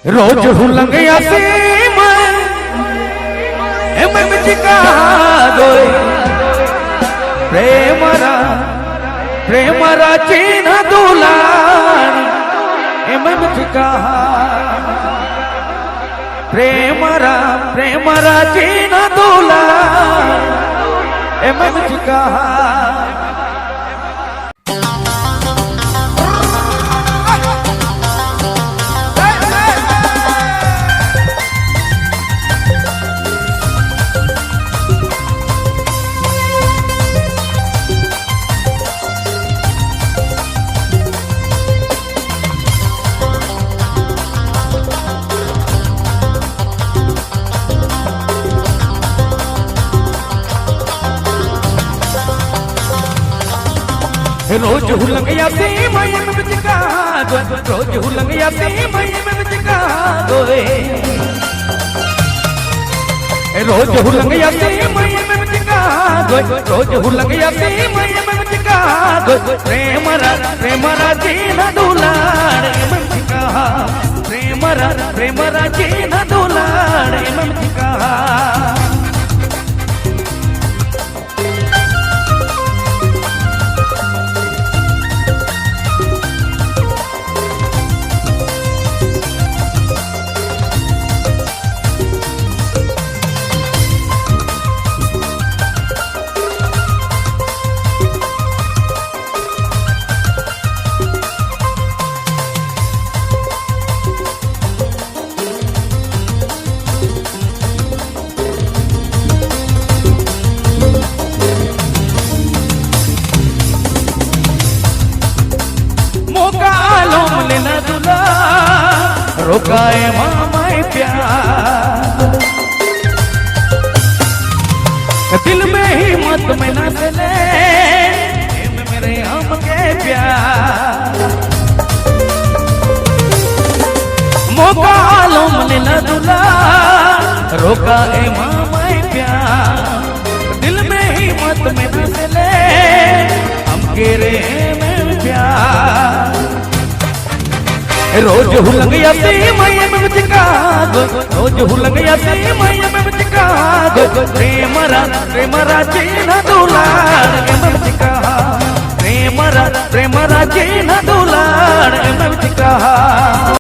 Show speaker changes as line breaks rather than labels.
रोज हुलंग Yasim M चिका दोय प्रेमरा चीन दुलान M चिका प्रेमरा चीन दुलान एम चिका रोज हुलंग यासीम एम चिका दोय रोज हुलंग यासीम एम चिका दोय रोज हुलंग यासीम एम चिका दोय रोज हुलंग यासीम एम चिका दोय प्रेमरा चीन दुलार एम चिका प्रेमरा चीन दुलार एम चिका रोकाए मामाए प्यार दिल में ही मत में न चले मेरे हम के प्यार मौका लो मन न दुला रोकाए मामाए प्यार दिल में ही मत में न चले हम के रे में प्यार रोज हुलंग यासीम एम चिका दोय रोज हुलंग यासीम एम चिका दोय प्रेमरा चीन दुलार एम चिका प्रेमरा चीन दुलार एम चिका।